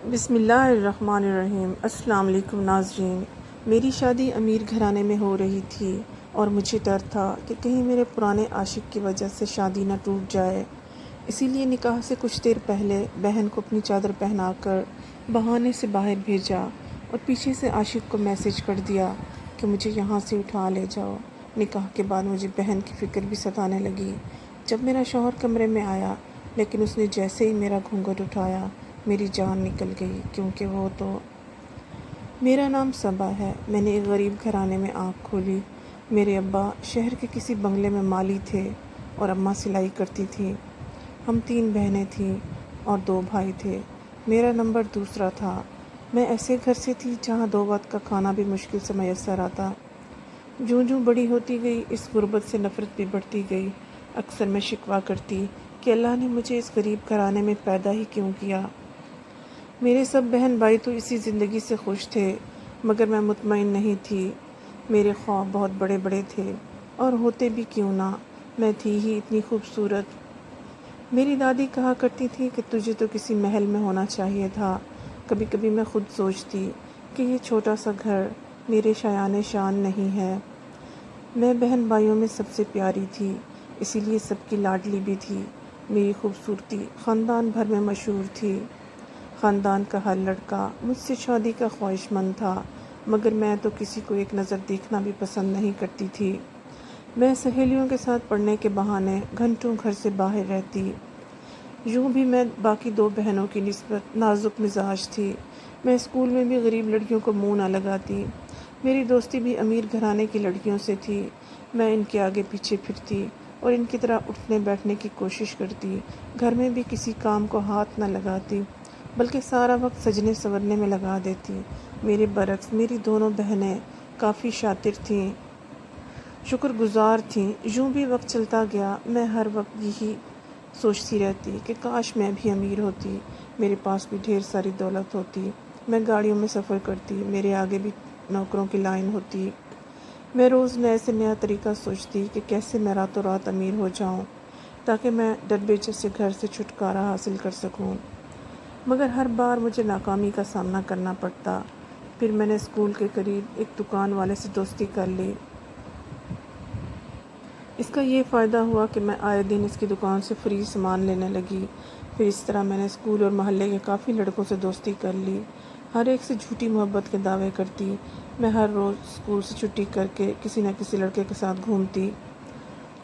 بسم اللہ الرحمن الرحیم۔ السلام علیکم ناظرین۔ میری شادی امیر گھرانے میں ہو رہی تھی اور مجھے ڈر تھا کہ کہیں میرے پرانے عاشق کی وجہ سے شادی نہ ٹوٹ جائے، اسی لیے نکاح سے کچھ دیر پہلے بہن کو اپنی چادر پہنا کر بہانے سے باہر بھیجا اور پیچھے سے عاشق کو میسج کر دیا کہ مجھے یہاں سے اٹھا لے جاؤ۔ نکاح کے بعد مجھے بہن کی فکر بھی ستانے لگی۔ جب میرا شوہر کمرے میں آیا لیکن اس نے جیسے ہی میرا گھونگھٹ اٹھایا میری جان نکل گئی، کیونکہ وہ تو میرا نام صبا ہے۔ میں نے ایک غریب گھرانے میں آنکھ کھولی۔ میرے ابا شہر کے کسی بنگلے میں مالی تھے اور اماں سلائی کرتی تھی۔ ہم 3 بہنیں تھیں اور 2 بھائی تھے۔ میرا نمبر دوسرا تھا۔ میں ایسے گھر سے تھی جہاں 2 وقت کا کھانا بھی مشکل سے میسر آتا۔ جوں جوں بڑی ہوتی گئی اس غربت سے نفرت بھی بڑھتی گئی۔ اکثر میں شکوہ کرتی کہ اللہ نے مجھے اس غریب گھرانے میں پیدا ہی کیوں کیا۔ میرے سب بہن بھائی تو اسی زندگی سے خوش تھے، مگر میں مطمئن نہیں تھی۔ میرے خواب بہت بڑے بڑے تھے، اور ہوتے بھی کیوں نہ، میں تھی ہی اتنی خوبصورت۔ میری دادی کہا کرتی تھی کہ تجھے تو کسی محل میں ہونا چاہیے تھا۔ کبھی کبھی میں خود سوچتی کہ یہ چھوٹا سا گھر میرے شایان شان نہیں ہے۔ میں بہن بھائیوں میں سب سے پیاری تھی، اسی لیے سب کی لاڈلی بھی تھی۔ میری خوبصورتی خاندان بھر میں مشہور تھی۔ خاندان کا ہر لڑکا مجھ سے شادی کا خواہش مند تھا، مگر میں تو کسی کو ایک نظر دیکھنا بھی پسند نہیں کرتی تھی۔ میں سہیلیوں کے ساتھ پڑھنے کے بہانے گھنٹوں گھر سے باہر رہتی۔ یوں بھی میں باقی 2 بہنوں کی نسبت نازک مزاج تھی۔ میں اسکول میں بھی غریب لڑکیوں کو منہ نہ لگاتی۔ میری دوستی بھی امیر گھرانے کی لڑکیوں سے تھی۔ میں ان کے آگے پیچھے پھرتی اور ان کی طرح اٹھنے بیٹھنے کی کوشش کرتی۔ گھر میں بھی کسی کام کو ہاتھ نہ لگاتی، بلکہ سارا وقت سجنے سنورنے میں لگا دیتی۔ میرے برعکس میری دونوں بہنیں کافی شاطر تھیں، شکر گزار تھیں۔ یوں بھی وقت چلتا گیا۔ میں ہر وقت یہی سوچتی رہتی کہ کاش میں بھی امیر ہوتی، میرے پاس بھی ڈھیر ساری دولت ہوتی۔ میں گاڑیوں میں سفر کرتی، میرے آگے بھی نوکروں کی لائن ہوتی۔ میں روز نئے سے نیا طریقہ سوچتی کہ کیسے میں راتوں رات امیر ہو جاؤں تاکہ میں ڈربے سے گھر سے چھٹکارا حاصل کر سکوں، مگر ہر بار مجھے ناکامی کا سامنا کرنا پڑتا۔ پھر میں نے اسکول کے قریب ایک دکان والے سے دوستی کر لی۔ اس کا یہ فائدہ ہوا کہ میں آئے دن اس کی دکان سے فری سامان لینے لگی۔ پھر اس طرح میں نے اسکول اور محلے کے کافی لڑکوں سے دوستی کر لی، ہر ایک سے جھوٹی محبت کے دعوے کرتی۔ میں ہر روز اسکول سے چھٹی کر کے کسی نہ کسی لڑکے کے ساتھ گھومتی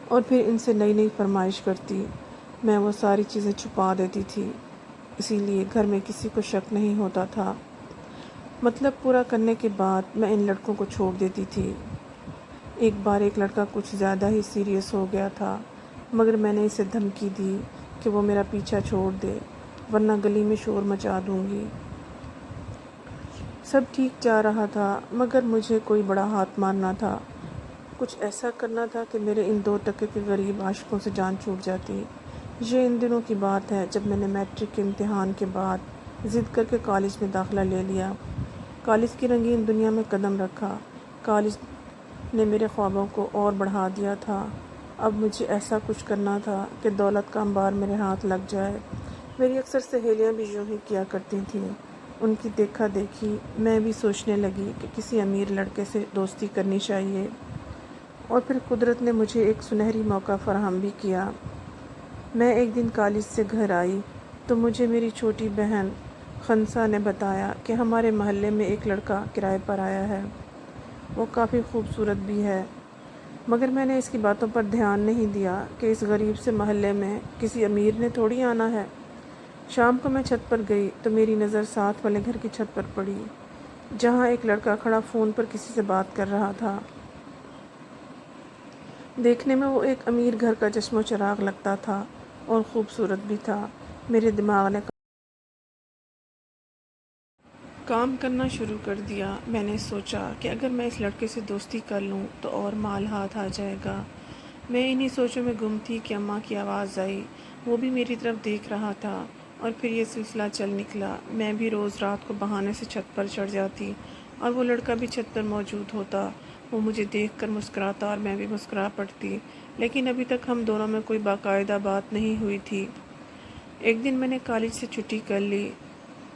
اور پھر ان سے نئی نئی فرمائش کرتی۔ میں وہ ساری چیزیں چھپا دیتی تھی، اسی لیے گھر میں کسی کو شک نہیں ہوتا تھا۔ مطلب پورا کرنے کے بعد میں ان لڑکوں کو چھوڑ دیتی تھی۔ ایک بار ایک لڑکا کچھ زیادہ ہی سیریس ہو گیا تھا، مگر میں نے اسے دھمکی دی کہ وہ میرا پیچھا چھوڑ دے ورنہ گلی میں شور مچا دوں گی۔ سب ٹھیک جا رہا تھا، مگر مجھے کوئی بڑا ہاتھ مارنا تھا۔ کچھ ایسا کرنا تھا کہ میرے ان 2 ٹکے کے غریب عاشقوں سے جان چھوٹ جاتی۔ یہ ان دنوں کی بات ہے جب میں نے میٹرک کے امتحان کے بعد ضد کر کے کالج میں داخلہ لے لیا۔ کالج کی رنگین دنیا میں قدم رکھا۔ کالج نے میرے خوابوں کو اور بڑھا دیا تھا۔ اب مجھے ایسا کچھ کرنا تھا کہ دولت کا انبار میرے ہاتھ لگ جائے۔ میری اکثر سہیلیاں بھی یوں ہی کیا کرتی تھیں۔ ان کی دیکھا دیکھی میں بھی سوچنے لگی کہ کسی امیر لڑکے سے دوستی کرنی چاہیے، اور پھر قدرت نے مجھے ایک سنہری موقع فراہم بھی کیا۔ میں ایک دن کالج سے گھر آئی تو مجھے میری چھوٹی بہن خنسا نے بتایا کہ ہمارے محلے میں ایک لڑکا کرائے پر آیا ہے، وہ کافی خوبصورت بھی ہے۔ مگر میں نے اس کی باتوں پر دھیان نہیں دیا کہ اس غریب سے محلے میں کسی امیر نے تھوڑی آنا ہے۔ شام کو میں چھت پر گئی تو میری نظر ساتھ والے گھر کی چھت پر پڑی، جہاں ایک لڑکا کھڑا فون پر کسی سے بات کر رہا تھا۔ دیکھنے میں وہ ایک امیر گھر کا چشم و چراغ لگتا تھا اور خوبصورت بھی تھا۔ میرے دماغ نے کام کرنا شروع کر دیا۔ میں نے سوچا کہ اگر میں اس لڑکے سے دوستی کر لوں تو اور مال ہاتھ آ جائے گا۔ میں انہی سوچوں میں گم تھی کہ اماں کی آواز آئی۔ وہ بھی میری طرف دیکھ رہا تھا، اور پھر یہ سلسلہ چل نکلا۔ میں بھی روز رات کو بہانے سے چھت پر چڑھ جاتی اور وہ لڑکا بھی چھت پر موجود ہوتا۔ وہ مجھے دیکھ کر مسکراتا اور میں بھی مسکرا پڑتی، لیکن ابھی تک ہم دونوں میں کوئی باقاعدہ بات نہیں ہوئی تھی۔ ایک دن میں نے کالج سے چھٹی کر لی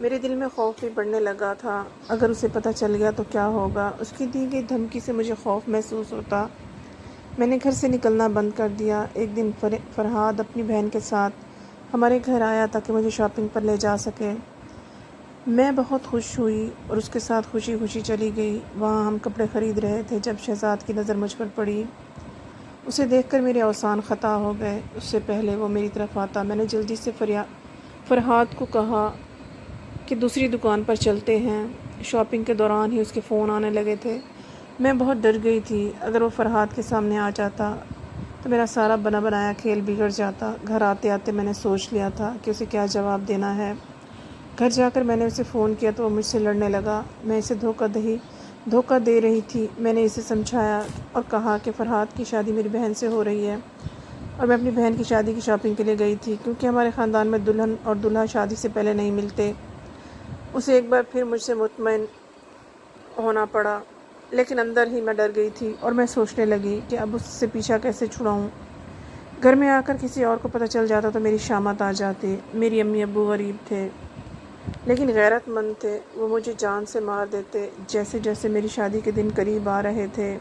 میرے دل میں خوف بھی بڑھنے لگا تھا، اگر اسے پتہ چل گیا تو کیا ہوگا۔ اس کی دی گئی دھمکی سے مجھے خوف محسوس ہوتا۔ میں نے گھر سے نکلنا بند کر دیا۔ ایک دن فرحاد اپنی بہن کے ساتھ ہمارے گھر آیا تاکہ مجھے شاپنگ پر لے جا سکے۔ میں بہت خوش ہوئی اور اس کے ساتھ خوشی خوشی چلی گئی۔ وہاں ہم کپڑے خرید رہے تھے جب شہزاد کی نظر مجھ پر پڑی۔ اسے دیکھ کر میرے اوزان خطا ہو گئے۔ اس سے پہلے وہ میری طرف آتا، میں نے جلدی سے فرحاد کو کہا کہ دوسری دکان پر چلتے ہیں۔ شاپنگ کے دوران ہی اس کے فون آنے لگے تھے۔ میں بہت ڈر گئی تھی، اگر وہ فرحاد کے سامنے آ جاتا تو میرا سارا بنا بنایا کھیل بگڑ جاتا۔ گھر آتے آتے میں نے سوچ لیا تھا کہ اسے کیا جواب دینا ہے۔ گھر جا کر میں نے اسے فون کیا تو وہ مجھ سے لڑنے لگا۔ میں اسے دھوکہ دے رہی تھی۔ میں نے اسے سمجھایا اور کہا کہ فرحاد کی شادی میری بہن سے ہو رہی ہے اور میں اپنی بہن کی شادی کی شاپنگ کے لیے گئی تھی، کیونکہ ہمارے خاندان میں دلہن اور دولہا شادی سے پہلے نہیں ملتے۔ اسے ایک بار پھر مجھ سے مطمئن ہونا پڑا، لیکن اندر ہی میں ڈر گئی تھی اور میں سوچنے لگی کہ اب اس سے پیچھا کیسے چھڑاؤں۔ گھر میں آ کر کسی اور کو پتہ چل جاتا تو میری شامت آ جاتی۔ میری امی ابو غریب تھے لیکن غیرت مند تھے، وہ مجھے جان سے مار دیتے۔ جیسے جیسے میری شادی کے دن قریب آ رہے تھے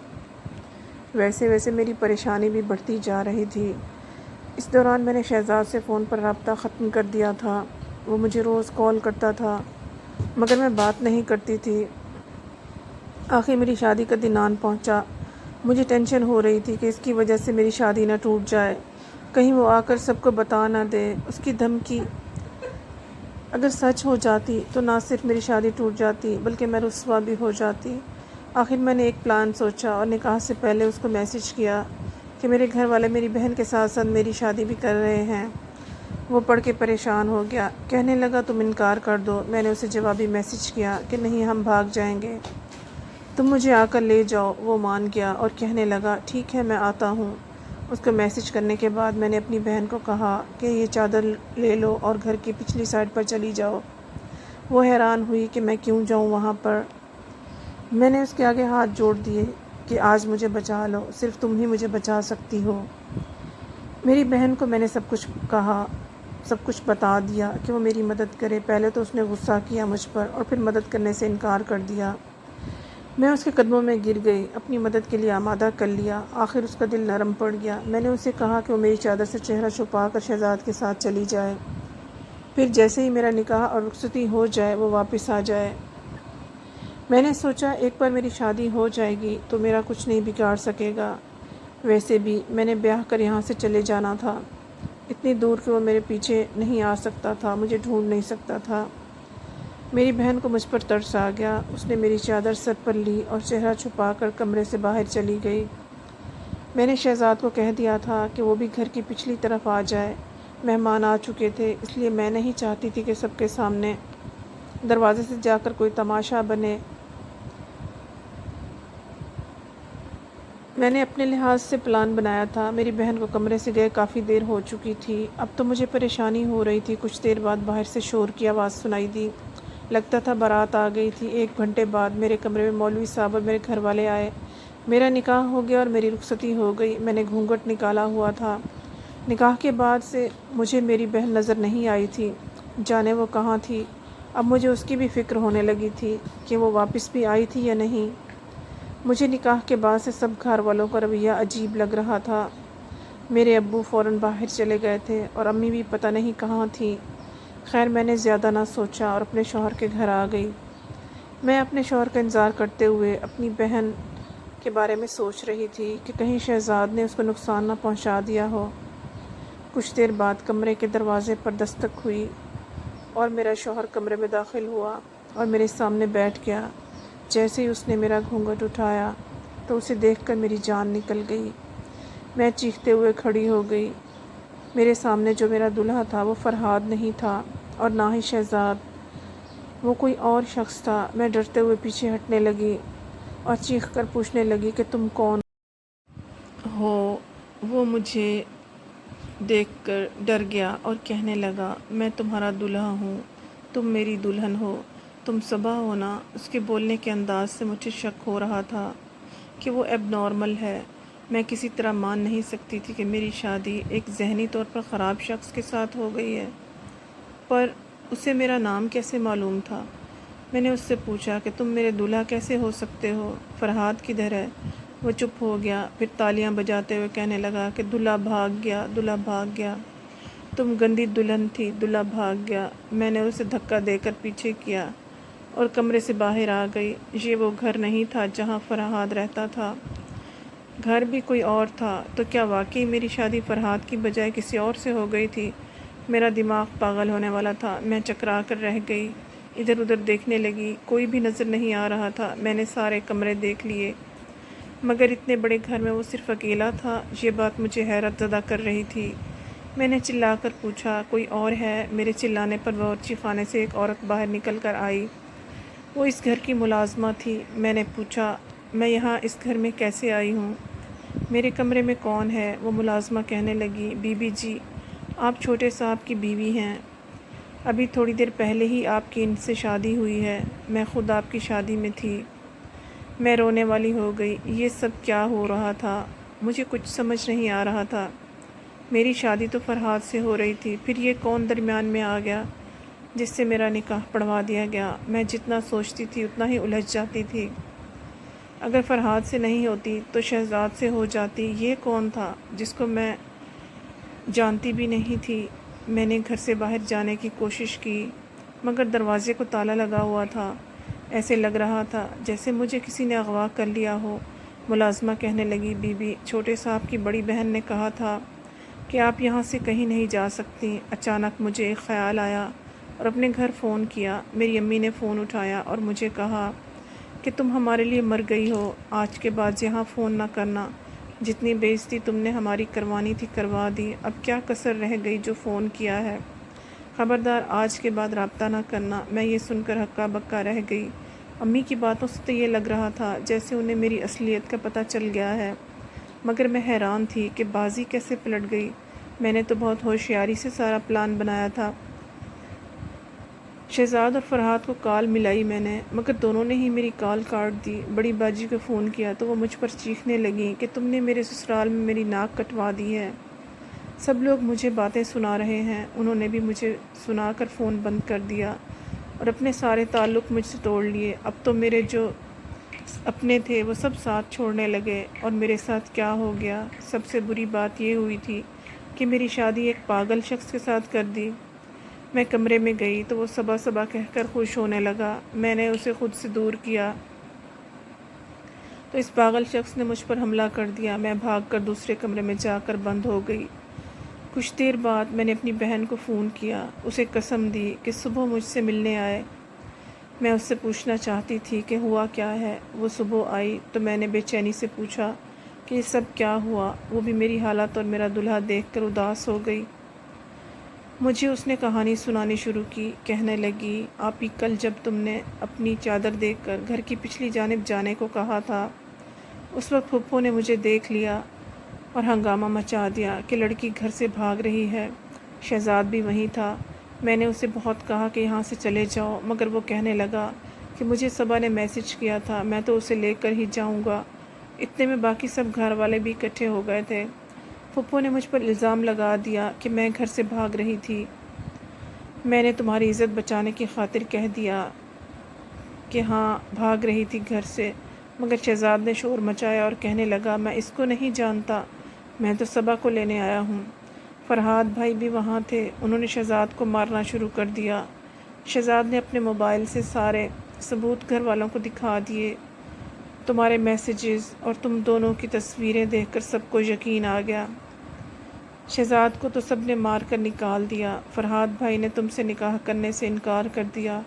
ویسے ویسے میری پریشانی بھی بڑھتی جا رہی تھی۔ اس دوران میں نے شہزاد سے فون پر رابطہ ختم کر دیا تھا۔ وہ مجھے روز کال کرتا تھا مگر میں بات نہیں کرتی تھی۔ آخر میری شادی کا دن آن پہنچا۔ مجھے ٹینشن ہو رہی تھی کہ اس کی وجہ سے میری شادی نہ ٹوٹ جائے، کہیں وہ آ کر سب کو بتا نہ دے۔ اس کی دھمکی اگر سچ ہو جاتی تو نہ صرف میری شادی ٹوٹ جاتی بلکہ میں رسوا بھی ہو جاتی۔ آخر میں نے ایک پلان سوچا اور نکاح سے پہلے اس کو میسج کیا کہ میرے گھر والے میری بہن کے ساتھ ساتھ میری شادی بھی کر رہے ہیں۔ وہ پڑھ کے پریشان ہو گیا، کہنے لگا تم انکار کر دو۔ میں نے اسے جوابی میسج کیا کہ نہیں، ہم بھاگ جائیں گے، تم مجھے آ کر لے جاؤ۔ وہ مان گیا اور کہنے لگا ٹھیک ہے، میں آتا ہوں۔ اس کو میسج کرنے کے بعد میں نے اپنی بہن کو کہا کہ یہ چادر لے لو اور گھر کی پچھلی سائڈ پر چلی جاؤ۔ وہ حیران ہوئی کہ میں کیوں جاؤں وہاں پر۔ میں نے اس کے آگے ہاتھ جوڑ دیے کہ آج مجھے بچا لو، صرف تم ہی مجھے بچا سکتی ہو۔ میری بہن کو میں نے سب کچھ بتا دیا کہ وہ میری مدد کرے۔ پہلے تو اس نے غصہ کیا مجھ پر اور پھر مدد کرنے سے انکار کر دیا۔ میں اس کے قدموں میں گر گئی، اپنی مدد کے لیے آمادہ کر لیا۔ آخر اس کا دل نرم پڑ گیا۔ میں نے اسے کہا کہ وہ میری چادر سے چہرہ چھپا کر شہزاد کے ساتھ چلی جائے، پھر جیسے ہی میرا نکاح اور رخصتی ہو جائے وہ واپس آ جائے۔ میں نے سوچا ایک بار میری شادی ہو جائے گی تو میرا کچھ نہیں بگاڑ سکے گا۔ ویسے بھی میں نے بیاہ کر یہاں سے چلے جانا تھا، اتنی دور کہ وہ میرے پیچھے نہیں آ سکتا تھا، مجھے ڈھونڈ نہیں سکتا تھا۔ میری بہن کو مجھ پر ترس آ گیا۔ اس نے میری چادر سر پر لی اور چہرہ چھپا کر کمرے سے باہر چلی گئی۔ میں نے شہزاد کو کہہ دیا تھا کہ وہ بھی گھر کی پچھلی طرف آ جائے۔ مہمان آ چکے تھے، اس لیے میں نہیں چاہتی تھی کہ سب کے سامنے دروازے سے جا کر کوئی تماشا بنے۔ میں نے اپنے لحاظ سے پلان بنایا تھا۔ میری بہن کو کمرے سے گئے کافی دیر ہو چکی تھی، اب تو مجھے پریشانی ہو رہی تھی۔ کچھ دیر بعد باہر سے شور کی آواز سنائی دی، لگتا تھا بارات آ گئی تھی۔ 1 گھنٹے بعد میرے کمرے میں مولوی صاحب اور میرے گھر والے آئے۔ میرا نکاح ہو گیا اور میری رخصتی ہو گئی۔ میں نے گھونگھٹ نکالا ہوا تھا۔ نکاح کے بعد سے مجھے میری بہن نظر نہیں آئی تھی، جانے وہ کہاں تھی۔ اب مجھے اس کی بھی فکر ہونے لگی تھی کہ وہ واپس بھی آئی تھی یا نہیں۔ مجھے نکاح کے بعد سے سب گھر والوں کا رویہ عجیب لگ رہا تھا۔ میرے ابو فوراً باہر چلے گئے تھے اور امی بھی پتہ نہیں کہاں تھیں۔ خیر میں نے زیادہ نہ سوچا اور اپنے شوہر کے گھر آ گئی۔ میں اپنے شوہر کا انتظار کرتے ہوئے اپنی بہن کے بارے میں سوچ رہی تھی کہ کہیں شہزاد نے اس کو نقصان نہ پہنچا دیا ہو۔ کچھ دیر بعد کمرے کے دروازے پر دستک ہوئی اور میرا شوہر کمرے میں داخل ہوا اور میرے سامنے بیٹھ گیا۔ جیسے ہی اس نے میرا گھونگھٹ اٹھایا تو اسے دیکھ کر میری جان نکل گئی۔ میں چیختے ہوئے کھڑی ہو گئی۔ میرے سامنے جو میرا دولہا تھا وہ فرحاد نہیں تھا اور نہ ہی شہزاد، وہ کوئی اور شخص تھا۔ میں ڈرتے ہوئے پیچھے ہٹنے لگی اور چیخ کر پوچھنے لگی کہ تم کون ہو؟ وہ مجھے دیکھ کر ڈر گیا اور کہنے لگا میں تمہارا دولہا ہوں، تم میری دلہن ہو، تم صبا ہو نا؟ اس کے بولنے کے انداز سے مجھے شک ہو رہا تھا کہ وہ ایب نارمل ہے۔ میں کسی طرح مان نہیں سکتی تھی کہ میری شادی ایک ذہنی طور پر خراب شخص کے ساتھ ہو گئی ہے، پر اسے میرا نام کیسے معلوم تھا؟ میں نے اس سے پوچھا کہ تم میرے دولہا کیسے ہو سکتے ہو؟ فرحاد کدھر ہے؟ وہ چپ ہو گیا، پھر تالیاں بجاتے ہوئے کہنے لگا کہ دولہا بھاگ گیا، دولہا بھاگ گیا، تم گندی دلہن تھی، دولہا بھاگ گیا۔ میں نے اسے دھکا دے کر پیچھے کیا اور کمرے سے باہر آ گئی۔ یہ وہ گھر نہیں تھا جہاں فرحاد رہتا تھا، گھر بھی کوئی اور تھا۔ تو کیا واقعی میری شادی فرحاد کی بجائے کسی اور سے ہو گئی تھی؟ میرا دماغ پاگل ہونے والا تھا، میں چکرا کر رہ گئی، ادھر ادھر دیکھنے لگی، کوئی بھی نظر نہیں آ رہا تھا۔ میں نے سارے کمرے دیکھ لیے مگر اتنے بڑے گھر میں وہ صرف اکیلا تھا، یہ بات مجھے حیرت زدہ کر رہی تھی۔ میں نے چلا کر پوچھا کوئی اور ہے؟ میرے چلانے پر باورچی خانے سے ایک عورت باہر نکل کر آئی، وہ اس گھر کی ملازمہ تھی۔ میں نے پوچھا میں یہاں اس گھر میں کیسے آئی ہوں؟ میرے کمرے میں کون ہے؟ وہ ملازمہ کہنے لگی بی بی جی، آپ چھوٹے صاحب کی بیوی ہیں، ابھی تھوڑی دیر پہلے ہی آپ کی ان سے شادی ہوئی ہے، میں خود آپ کی شادی میں تھی۔ میں رونے والی ہو گئی، یہ سب کیا ہو رہا تھا؟ مجھے کچھ سمجھ نہیں آ رہا تھا۔ میری شادی تو فرحاد سے ہو رہی تھی، پھر یہ کون درمیان میں آ گیا جس سے میرا نکاح پڑھوا دیا گیا؟ میں جتنا سوچتی تھی اتنا ہی الجھ جاتی تھی۔ اگر فرحاد سے نہیں ہوتی تو شہزاد سے ہو جاتی۔ یہ کون تھا جس کو میں جانتی بھی نہیں تھی؟ میں نے گھر سے باہر جانے کی کوشش کی مگر دروازے کو تالا لگا ہوا تھا، ایسے لگ رہا تھا جیسے مجھے کسی نے اغوا کر لیا ہو۔ ملازمہ کہنے لگی بی بی، چھوٹے صاحب کی بڑی بہن نے کہا تھا کہ آپ یہاں سے کہیں نہیں جا سکتی۔ اچانک مجھے ایک خیال آیا اور اپنے گھر فون کیا۔ میری امی نے فون اٹھایا اور مجھے کہا کہ تم ہمارے لیے مر گئی ہو، آج کے بعد یہاں فون نہ کرنا، جتنی بے عزتی تم نے ہماری کروانی تھی کروا دی، اب کیا کسر رہ گئی جو فون کیا ہے؟ خبردار آج کے بعد رابطہ نہ کرنا۔ میں یہ سن کر ہکا بکا رہ گئی۔ امی کی باتوں سے تو یہ لگ رہا تھا جیسے انہیں میری اصلیت کا پتہ چل گیا ہے، مگر میں حیران تھی کہ بازی کیسے پلٹ گئی۔ میں نے تو بہت ہوشیاری سے سارا پلان بنایا تھا۔ شہزاد اور فرحاد کو کال ملائی میں نے، مگر دونوں نے ہی میری کال کاٹ دی۔ بڑی باجی کو فون کیا تو وہ مجھ پر چیخنے لگیں کہ تم نے میرے سسرال میں میری ناک کٹوا دی ہے، سب لوگ مجھے باتیں سنا رہے ہیں۔ انہوں نے بھی مجھے سنا کر فون بند کر دیا اور اپنے سارے تعلق مجھ سے توڑ لیے۔ اب تو میرے جو اپنے تھے وہ سب ساتھ چھوڑنے لگے اور میرے ساتھ کیا ہو گیا؟ سب سے بری بات یہ ہوئی تھی کہ میری شادی ایک پاگل شخص کے ساتھ کر دی۔ میں کمرے میں گئی تو وہ صبا صبا کہہ کر خوش ہونے لگا۔ میں نے اسے خود سے دور کیا تو اس پاگل شخص نے مجھ پر حملہ کر دیا۔ میں بھاگ کر دوسرے کمرے میں جا کر بند ہو گئی۔ کچھ دیر بعد میں نے اپنی بہن کو فون کیا، اسے قسم دی کہ صبح مجھ سے ملنے آئے۔ میں اس سے پوچھنا چاہتی تھی کہ ہوا کیا ہے۔ وہ صبح آئی تو میں نے بے چینی سے پوچھا کہ یہ سب کیا ہوا؟ وہ بھی میری حالت اور میرا دلہا دیکھ کر اداس ہو گئی۔ مجھے اس نے کہانی سنانی شروع کی، کہنے لگی آپی کل جب تم نے اپنی چادر دیکھ کر گھر کی پچھلی جانب جانے کو کہا تھا، اس وقت پھپھو نے مجھے دیکھ لیا اور ہنگامہ مچا دیا کہ لڑکی گھر سے بھاگ رہی ہے۔ شہزاد بھی وہیں تھا۔ میں نے اسے بہت کہا کہ یہاں سے چلے جاؤ مگر وہ کہنے لگا کہ مجھے صبا نے میسج کیا تھا، میں تو اسے لے کر ہی جاؤں گا۔ اتنے میں باقی سب گھر والے بھی اکٹھے ہو گئے تھے۔ پھپھو نے مجھ پر الزام لگا دیا کہ میں گھر سے بھاگ رہی تھی۔ میں نے تمہاری عزت بچانے کی خاطر کہہ دیا کہ ہاں بھاگ رہی تھی گھر سے، مگر شہزاد نے شور مچایا اور کہنے لگا میں اس کو نہیں جانتا، میں تو صبا کو لینے آیا ہوں۔ فرحاد بھائی بھی وہاں تھے، انہوں نے شہزاد کو مارنا شروع کر دیا۔ شہزاد نے اپنے موبائل سے سارے ثبوت گھر والوں کو دکھا دیے، تمہارے میسیجز اور تم دونوں کی تصویریں دیکھ کر سب کو یقین آ گیا۔ شہزاد کو تو سب نے مار کر نکال دیا۔ فرحاد بھائی نے تم سے نکاح کرنے سے انکار کر دیا،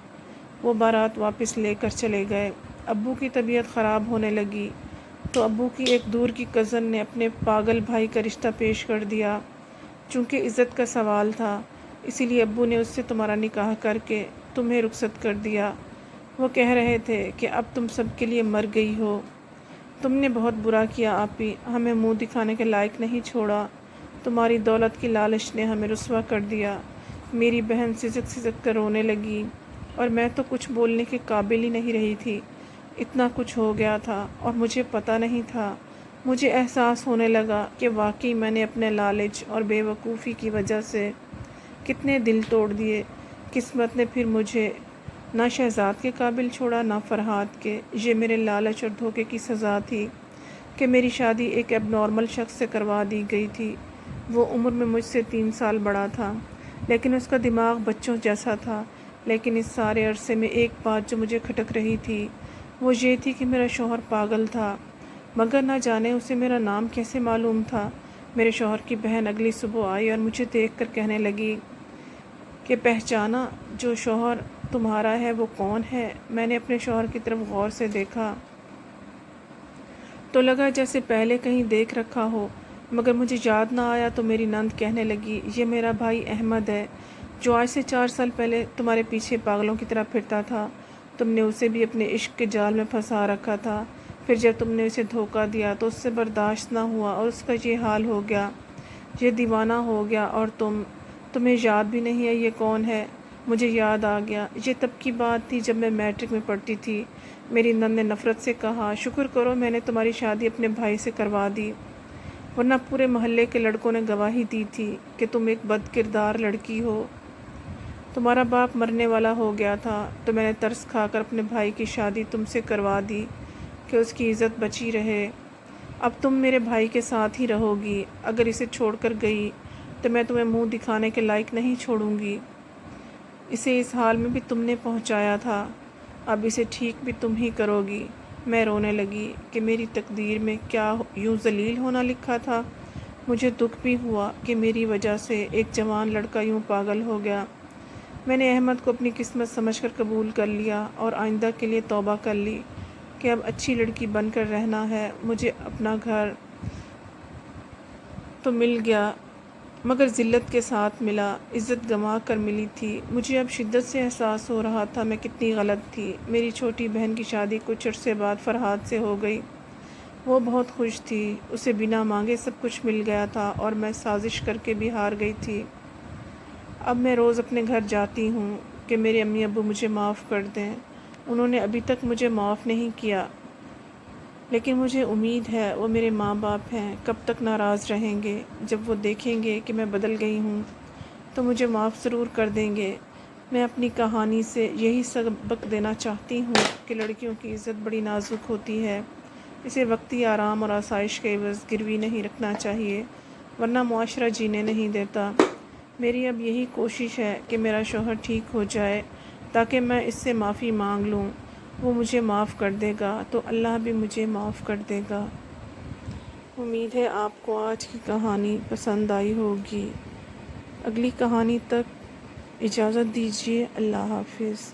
وہ بارات واپس لے کر چلے گئے۔ ابو کی طبیعت خراب ہونے لگی تو ابو کی ایک دور کی کزن نے اپنے پاگل بھائی کا رشتہ پیش کر دیا۔ چونکہ عزت کا سوال تھا اسی لیے ابو نے اس سے تمہارا نکاح کر کے تمہیں رخصت کر دیا۔ وہ کہہ رہے تھے کہ اب تم سب کے لیے مر گئی ہو۔ تم نے بہت برا کیا آپی، ہمیں منہ دکھانے کے لائق نہیں چھوڑا، تمہاری دولت کی لالچ نے ہمیں رسوا کر دیا۔ میری بہن سسک سسک کر رونے لگی اور میں تو کچھ بولنے کے قابل ہی نہیں رہی تھی، اتنا کچھ ہو گیا تھا اور مجھے پتہ نہیں تھا۔ مجھے احساس ہونے لگا کہ واقعی میں نے اپنے لالچ اور بے وقوفی کی وجہ سے کتنے دل توڑ دیے، قسمت نے پھر مجھے نہ شہزاد کے قابل چھوڑا نہ فرحات کے۔ یہ میرے لالچ اور دھوکے کی سزا تھی کہ میری شادی ایک اب نارمل شخص سے کروا دی گئی تھی۔ وہ عمر میں مجھ سے 3 سال بڑا تھا، لیکن اس کا دماغ بچوں جیسا تھا۔ لیکن اس سارے عرصے میں ایک بات جو مجھے کھٹک رہی تھی وہ یہ تھی کہ میرا شوہر پاگل تھا، مگر نہ جانے اسے میرا نام کیسے معلوم تھا۔ میرے شوہر کی بہن اگلی صبح آئی اور مجھے دیکھ کر کہنے لگی کہ پہچانا جو شوہر تمہارا ہے وہ کون ہے؟ میں نے اپنے شوہر کی طرف غور سے دیکھا تو لگا جیسے پہلے کہیں دیکھ رکھا ہو، مگر مجھے یاد نہ آیا۔ تو میری نند کہنے لگی، یہ میرا بھائی احمد ہے جو آج سے 4 سال پہلے تمہارے پیچھے پاگلوں کی طرح پھرتا تھا۔ تم نے اسے بھی اپنے عشق کے جال میں پھنسا رکھا تھا، پھر جب تم نے اسے دھوکہ دیا تو اس سے برداشت نہ ہوا اور اس کا یہ حال ہو گیا، یہ دیوانہ ہو گیا۔ اور تمہیں یاد بھی نہیں ہے یہ کون ہے؟ مجھے یاد آ گیا، یہ تب کی بات تھی جب میں میٹرک میں پڑھتی تھی۔ میری نند نے نفرت سے کہا، شکر کرو میں نے تمہاری شادی اپنے بھائی سے کروا دی، ورنہ پورے محلے کے لڑکوں نے گواہی دی تھی کہ تم ایک بد کردار لڑکی ہو۔ تمہارا باپ مرنے والا ہو گیا تھا تو میں نے ترس کھا کر اپنے بھائی کی شادی تم سے کروا دی کہ اس کی عزت بچی رہے۔ اب تم میرے بھائی کے ساتھ ہی رہو گی، اگر اسے چھوڑ کر گئی تو میں تمہیں منہ دکھانے کے لائق نہیں چھوڑوں گی۔ اسے اس حال میں بھی تم نے پہنچایا تھا، اب اسے ٹھیک بھی تم ہی کرو گی۔ میں رونے لگی کہ میری تقدیر میں کیا یوں ذلیل ہونا لکھا تھا۔ مجھے دکھ بھی ہوا کہ میری وجہ سے ایک جوان لڑکا یوں پاگل ہو گیا۔ میں نے احمد کو اپنی قسمت سمجھ کر قبول کر لیا اور آئندہ کے لیے توبہ کر لی کہ اب اچھی لڑکی بن کر رہنا ہے۔ مجھے اپنا گھر تو مل گیا مگر ذلت کے ساتھ ملا، عزت گنوا کر ملی تھی۔ مجھے اب شدت سے احساس ہو رہا تھا میں کتنی غلط تھی۔ میری چھوٹی بہن کی شادی کچھ عرصے بعد فرحات سے ہو گئی۔ وہ بہت خوش تھی، اسے بنا مانگے سب کچھ مل گیا تھا اور میں سازش کر کے بھی ہار گئی تھی۔ اب میں روز اپنے گھر جاتی ہوں کہ میرے امی ابو مجھے معاف کر دیں۔ انہوں نے ابھی تک مجھے معاف نہیں کیا، لیکن مجھے امید ہے وہ میرے ماں باپ ہیں، کب تک ناراض رہیں گے۔ جب وہ دیکھیں گے کہ میں بدل گئی ہوں تو مجھے معاف ضرور کر دیں گے۔ میں اپنی کہانی سے یہی سبق دینا چاہتی ہوں کہ لڑکیوں کی عزت بڑی نازک ہوتی ہے، اسے وقتی آرام اور آسائش کے عوض گروی نہیں رکھنا چاہیے، ورنہ معاشرہ جینے نہیں دیتا۔ میری اب یہی کوشش ہے کہ میرا شوہر ٹھیک ہو جائے تاکہ میں اس سے معافی مانگ لوں، وہ مجھے معاف کر دے گا تو اللہ بھی مجھے معاف کر دے گا۔ امید ہے آپ کو آج کی کہانی پسند آئی ہوگی۔ اگلی کہانی تک اجازت دیجیے، اللہ حافظ۔